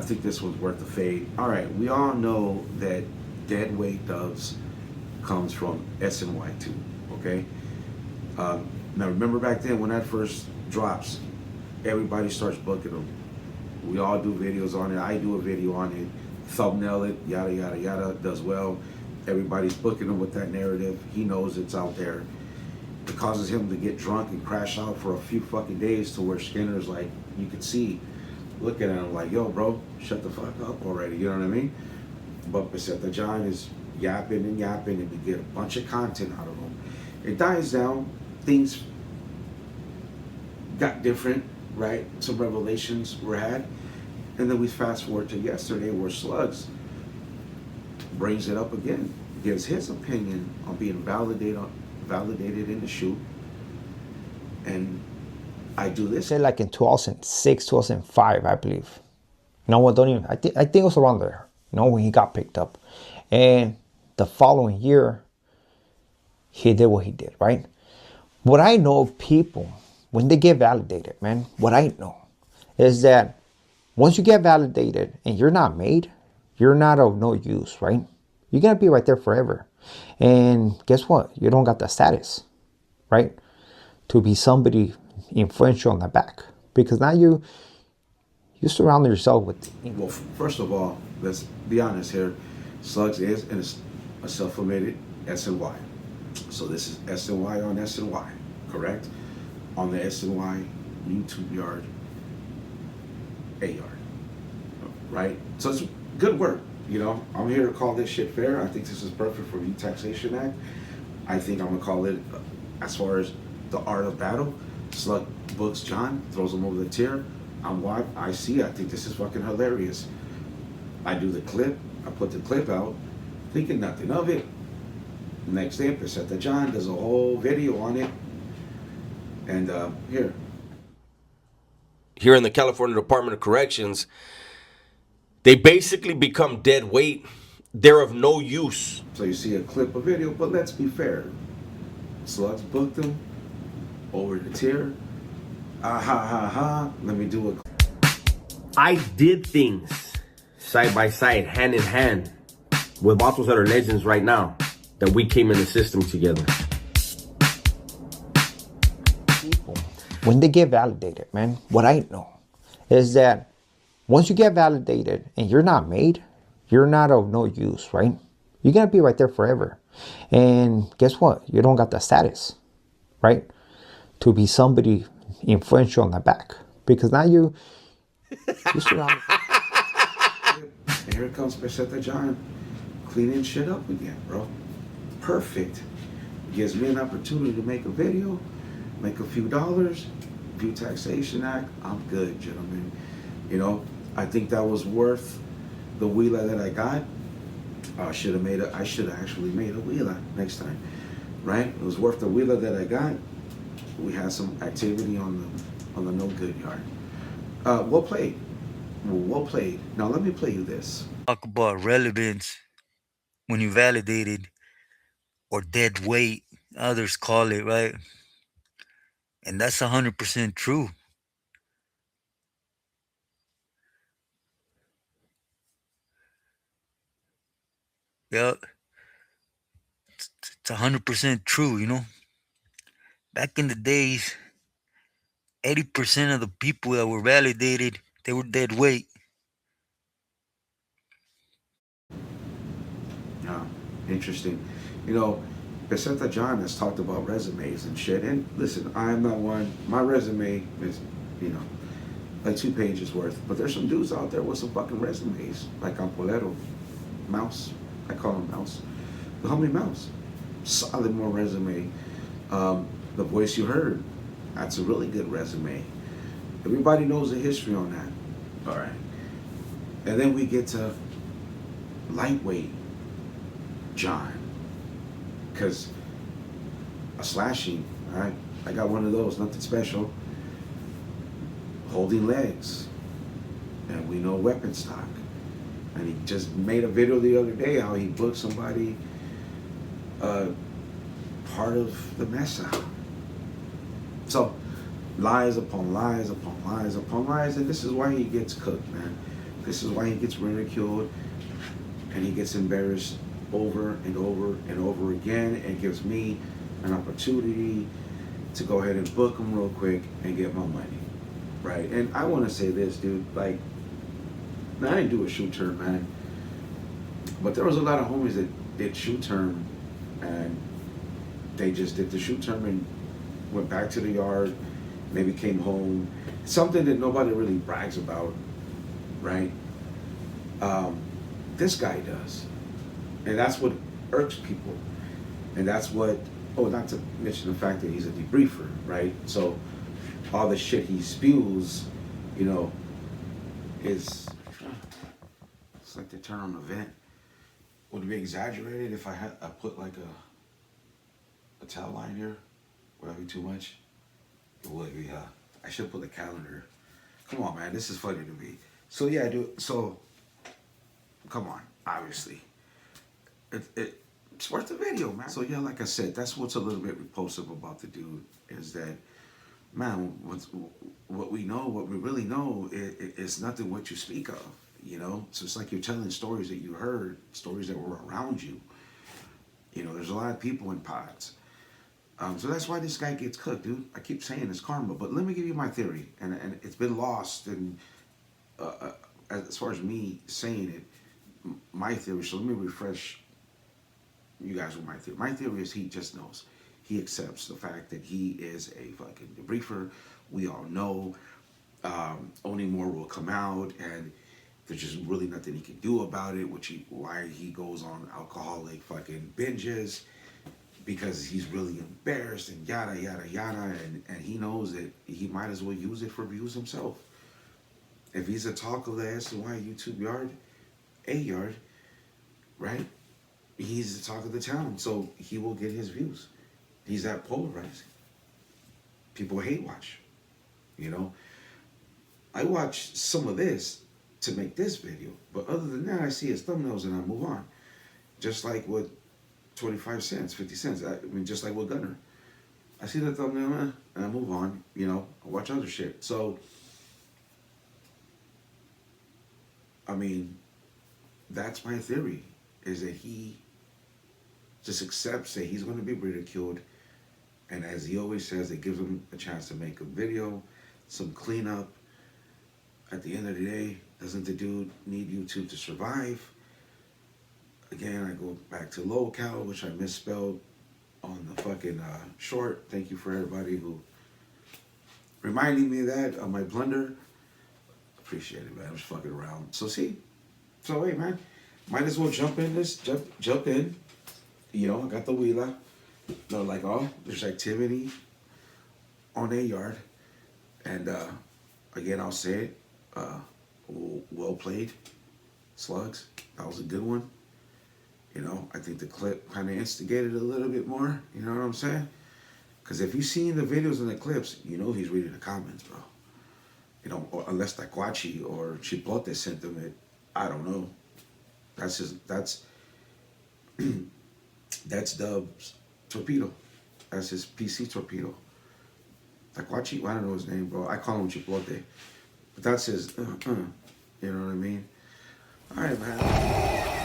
think this one's worth the fade. All right, we all know that dead weight doves comes from SNY2, okay? Now remember back then when that first drops, everybody starts booking them. We all do videos on it. I do a video on it, thumbnail it, yada, yada, yada, does well. Everybody's booking him with that narrative. He knows it's out there. It causes him to get drunk and crash out for a few fucking days to where Skinner's like, you could see, looking at him like, yo, bro, shut the fuck up already, you know what I mean? But Peseta John is yapping and yapping, and we get a bunch of content out of him. It dies down, things got different, right? Some revelations were had. And then we fast forward to yesterday where Slugs brings it up again, gives his opinion on being validated in the shoot. And I do this. Say like in 2006, 2005, I believe. No one don't even, I think it was around there, when he got picked up. And the following year, he did what he did, right? What I know of people, when they get validated, man, what I know is that once you get validated and you're not made, you're not of no use, right? You're going to be right there forever. And guess what? You don't got the status, right? To be somebody influential on the back. Because now you surround yourself with... Well, first of all, let's be honest here. Slugs is a self-admitted SNY. So this is SNY on SNY, correct? On the SNY YouTube yard, a yard, right? So it's good work, I'm here to call this shit fair. I think this is perfect for the Taxation Act. I think I'm gonna call it, as far as the art of battle, Slug books John, throws him over the tier. I think this is fucking hilarious. I do the clip, I put the clip out, thinking nothing of it. Next day, Peseta John does a whole video on it. And here in the California Department of Corrections, they basically become dead weight. They're of no use. So you see a clip of video, but let's be fair. Slugs booked them over the tier. Ah ha ha ha. Let me do it. I did things side by side, hand in hand, with bottles that are legends right now, that we came in the system together. People, when they get validated, man, what I know is that once you get validated and you're not made, you're not of no use, right? You're going to be right there forever. And guess what? You don't got the status, right? To be somebody influential on the back. Because now you surround. And here comes Peseta John cleaning shit up again, bro. Perfect. Gives me an opportunity to make a video, make a few dollars, do Taxation Act. I'm good, gentlemen. I think that was worth the wheeler that I got. I should have actually made a wheeler next time, right? It was worth the wheeler that I got. We had some activity on the no good yard. Well played. Now let me play you this. Talk about relevance when you validated, or dead weight, others call it, right? And that's 100% true. Yep. It's 100% true, Back in the days, 80% of the people that were validated, they were dead weight. Yeah, interesting. Peseta John has talked about resumes and shit. And listen, I'm not one. My resume is, like 2 pages worth. But there's some dudes out there with some fucking resumes, like Ampolero, Mouse. I call him Mouse. The homie Mouse. Solid more resume. The voice you heard, that's a really good resume. Everybody knows the history on that. All right. And then we get to lightweight John. Because a slashing, all right? I got one of those, nothing special. Holding legs. And we know weapon stock. And he just made a video the other day how he booked somebody part of the mess out. So lies upon lies upon lies upon lies, and this is why he gets cooked, man. This is why he gets ridiculed and he gets embarrassed over and over and over again, and gives me an opportunity to go ahead and book him real quick and get my money, right? And I want to say this, dude, like, man, I didn't do a shoot term, man, but there was a lot of homies that did shoot term, and they just did the shoot term and went back to the yard, maybe came home, something that nobody really brags about, right? This guy does, and that's what irks people, and that's what, oh, not to mention the fact that he's a debriefer, right? So all the shit he spews, you know, is, it's like they turn on the vent. Would it be exaggerated if I put like a towel line here? Would that be too much? It would be, I should put the calendar. Come on, man, this is funny to me. So yeah, dude, so, come on, obviously. It's worth the video, man. So yeah, like I said, that's what's a little bit repulsive about the dude, is that, man, what we know, what we really know, is nothing what you speak of, you know? So it's like you're telling stories that you heard, stories that were around you. You know, there's a lot of people in pods. So that's why this guy gets cooked, dude. I keep saying it's karma, but let me give you my theory, and it's been lost, and as far as me saying it, my theory, so let me refresh you guys with my theory. My theory is he just knows. He accepts the fact that he is a fucking debriefer. We all know. Only more will come out, and there's just really nothing he can do about it, why he goes on alcoholic fucking binges, because he's really embarrassed and yada, yada, yada, and he knows that he might as well use it for views himself. If he's a talk of the SNY YouTube yard, right? He's the talk of the town, so he will get his views. He's that polarizing. People hate watch, you know? I watch some of this to make this video, but other than that, I see his thumbnails and I move on. Just like with 25 cents, 50 cents, I mean, just like with Gunner. I see the thumbnail and I move on, you know? I watch other shit. So, I mean, that's my theory, is that he just accepts that he's going to be ridiculed, and as he always says, it gives him a chance to make a video, some cleanup. At the end of the day, doesn't the dude need YouTube to survive? Again, I go back to locale, which I misspelled on the fucking short. Thank you for everybody who reminding me of that on my blunder. Appreciate it, man. I was fucking around. So see, so hey, man, might as well jump in this, jump in. You know, I got the wheeler. No, like, oh, there's activity on a yard. And again, I'll say it. Well played, Slugs. That was a good one. You know, I think the clip kind of instigated a little bit more. You know what I'm saying? Because if you've seen the videos and the clips, you know he's reading the comments, bro. You know, or unless Taquachi or Chipotle sent them it, I don't know. That's Dub's torpedo. That's his PC torpedo. Taquachi, well, I don't know his name, bro. I call him Chipotle. But that's his, you know what I mean? All right, man.